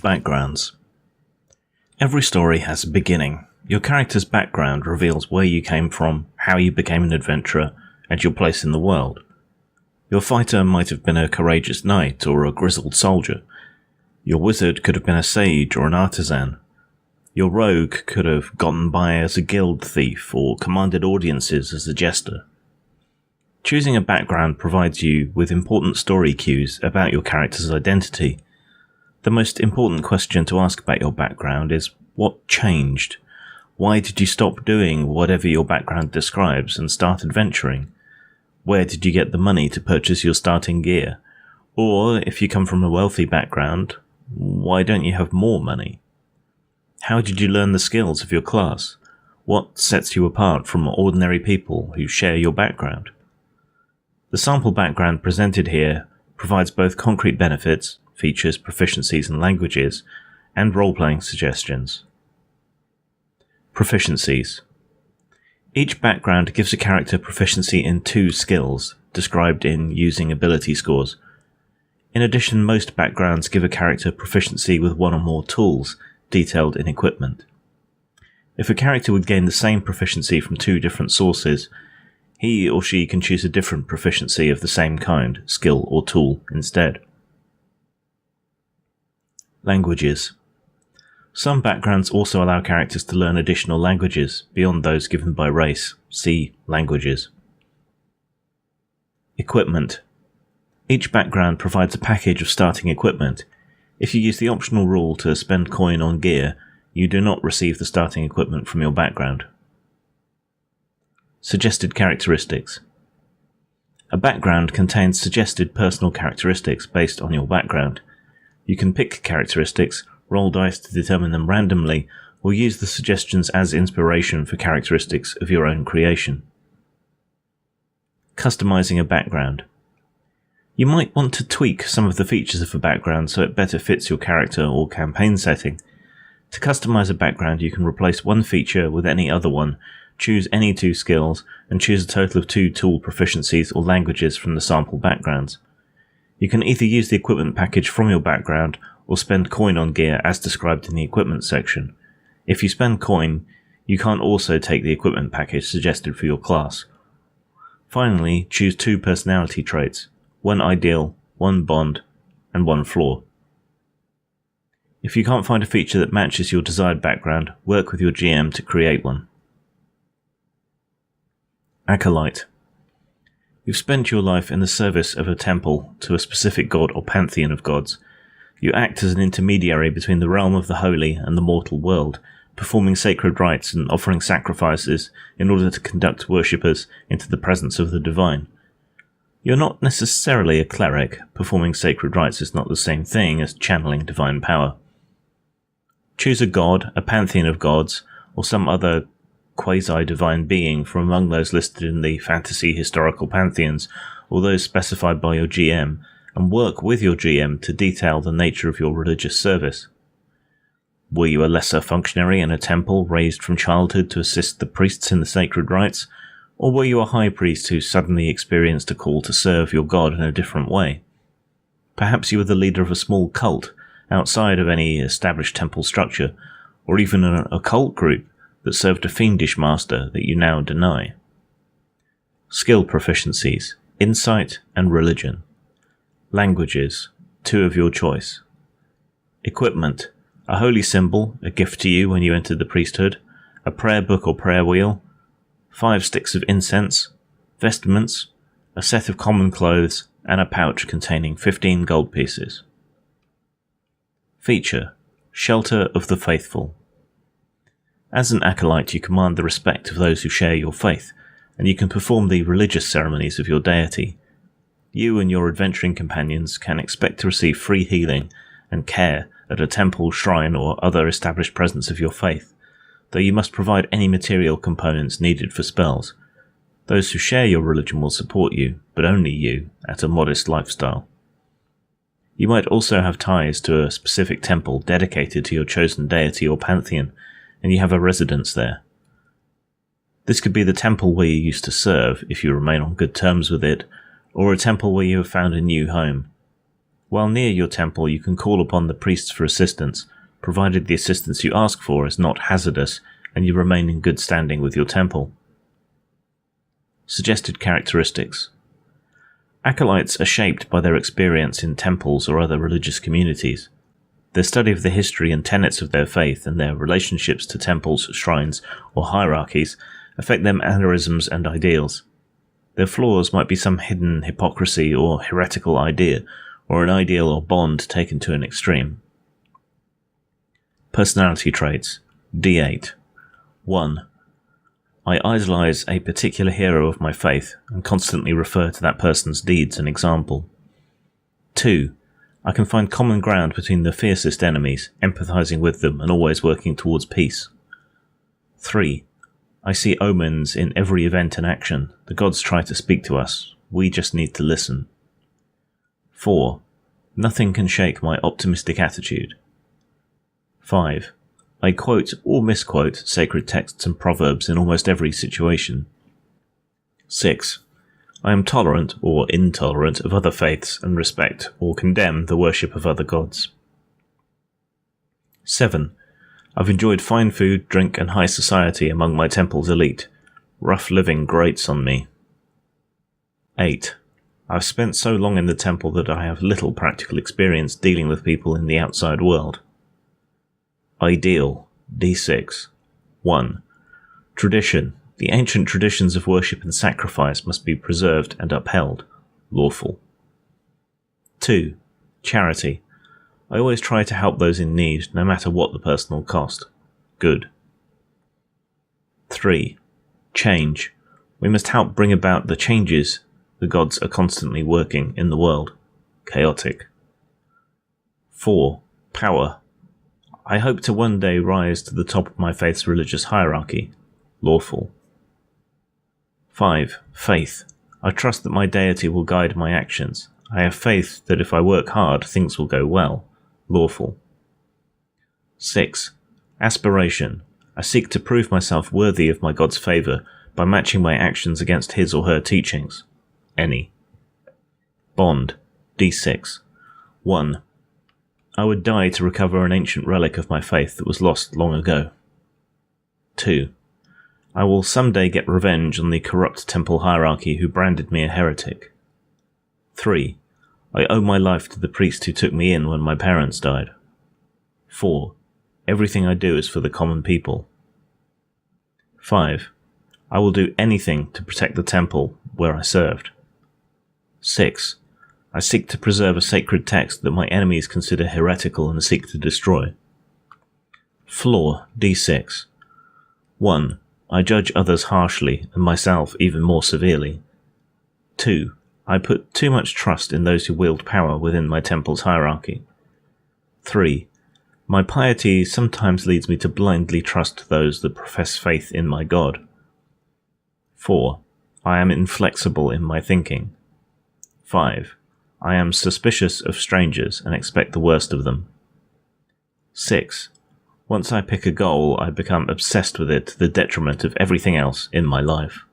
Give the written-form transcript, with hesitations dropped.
Backgrounds. Every story has a beginning. Your character's background reveals where you came from, how you became an adventurer, and your place in the world. Your fighter might have been a courageous knight or a grizzled soldier. Your wizard could have been a sage or an artisan. Your rogue could have gotten by as a guild thief or commanded audiences as a jester. Choosing a background provides you with important story cues about your character's identity. The most important question to ask about your background is, what changed? Why did you stop doing whatever your background describes and start adventuring? Where did you get the money to purchase your starting gear? Or, if you come from a wealthy background, why don't you have more money? How did you learn the skills of your class? What sets you apart from ordinary people who share your background? The sample background presented here provides both concrete benefits, features, proficiencies and languages, and role-playing suggestions. Proficiencies. Each background gives a character proficiency in 2 skills, described in using ability scores. In addition, most backgrounds give a character proficiency with 1 or more tools, detailed in equipment. If a character would gain the same proficiency from 2 different sources, he or she can choose a different proficiency of the same kind, skill or tool, instead. Languages. Some backgrounds also allow characters to learn additional languages beyond those given by race. See languages. Equipment. Each background provides a package of starting equipment. If you use the optional rule to spend coin on gear, you do not receive the starting equipment from your background. Suggested characteristics. A background contains suggested personal characteristics based on your background. You can pick characteristics, roll dice to determine them randomly, or use the suggestions as inspiration for characteristics of your own creation. Customizing a background. You might want to tweak some of the features of a background so it better fits your character or campaign setting. To customize a background, you can replace one feature with any other one, choose any 2 skills, and choose a total of 2 tool proficiencies or languages from the sample backgrounds. You can either use the equipment package from your background or spend coin on gear as described in the equipment section. If you spend coin, you can't also take the equipment package suggested for your class. Finally, choose 2 personality traits, 1 ideal, 1 bond, and 1 flaw. If you can't find a feature that matches your desired background, work with your GM to create one. Acolyte. You've spent your life in the service of a temple to a specific god or pantheon of gods. You act as an intermediary between the realm of the holy and the mortal world, performing sacred rites and offering sacrifices in order to conduct worshippers into the presence of the divine. You're not necessarily a cleric. Performing sacred rites is not the same thing as channeling divine power. Choose a god, a pantheon of gods, or some other quasi-divine being from among those listed in the fantasy historical pantheons or those specified by your GM, and work with your GM to detail the nature of your religious service. Were you a lesser functionary in a temple raised from childhood to assist the priests in the sacred rites, or were you a high priest who suddenly experienced a call to serve your god in a different way? Perhaps you were the leader of a small cult outside of any established temple structure, or even an occult group that served a fiendish master that you now deny. Skill proficiencies, insight and religion. Languages, 2 of your choice. Equipment, a holy symbol, a gift to you when you entered the priesthood, a prayer book or prayer wheel, 5 sticks of incense, vestments, a set of common clothes, and a pouch containing 15 gold pieces. Feature, shelter of the faithful. As an acolyte, you command the respect of those who share your faith, and you can perform the religious ceremonies of your deity. You and your adventuring companions can expect to receive free healing and care at a temple, shrine, or other established presence of your faith, though you must provide any material components needed for spells. Those who share your religion will support you, but only you, at a modest lifestyle. You might also have ties to a specific temple dedicated to your chosen deity or pantheon, and you have a residence there. This could be the temple where you used to serve, if you remain on good terms with it, or a temple where you have found a new home. While near your temple, you can call upon the priests for assistance, provided the assistance you ask for is not hazardous and you remain in good standing with your temple. Suggested characteristics. Acolytes are shaped by their experience in temples or other religious communities. Their study of the history and tenets of their faith and their relationships to temples, shrines, or hierarchies affect their mannerisms and ideals. Their flaws might be some hidden hypocrisy or heretical idea, or an ideal or bond taken to an extreme. Personality traits. D8. 1. I idolize a particular hero of my faith and constantly refer to that person's deeds and example. 2. I can find common ground between the fiercest enemies, empathizing with them and always working towards peace. 3. I see omens in every event and action. The gods try to speak to us. We just need to listen. 4. Nothing can shake my optimistic attitude. 5. I quote or misquote sacred texts and proverbs in almost every situation. 6. I am tolerant or intolerant of other faiths and respect or condemn the worship of other gods. 7. I've enjoyed fine food, drink, and high society among my temple's elite. Rough living grates on me. 8. I've spent so long in the temple that I have little practical experience dealing with people in the outside world. Ideal. D6. 1. Tradition. The ancient traditions of worship and sacrifice must be preserved and upheld. Lawful. 2. Charity. I always try to help those in need, no matter what the personal cost. Good. 3. Change. We must help bring about the changes the gods are constantly working in the world. Chaotic. 4. Power. I hope to one day rise to the top of my faith's religious hierarchy. Lawful. 5. Faith. I trust that my deity will guide my actions. I have faith that if I work hard, things will go well. Lawful. 6. Aspiration. I seek to prove myself worthy of my God's favour by matching my actions against his or her teachings. Any. Bond. D6. 1. I would die to recover an ancient relic of my faith that was lost long ago. 2. I will someday get revenge on the corrupt temple hierarchy who branded me a heretic. 3. I owe my life to the priest who took me in when my parents died. 4. Everything I do is for the common people. 5. I will do anything to protect the temple where I served. 6. I seek to preserve a sacred text that my enemies consider heretical and seek to destroy. Flaw. D6. 1. I judge others harshly and myself even more severely. 2. I put too much trust in those who wield power within my temple's hierarchy. 3. My piety sometimes leads me to blindly trust those that profess faith in my God. 4. I am inflexible in my thinking. 5. I am suspicious of strangers and expect the worst of them. 6. Once I pick a goal, I become obsessed with it to the detriment of everything else in my life.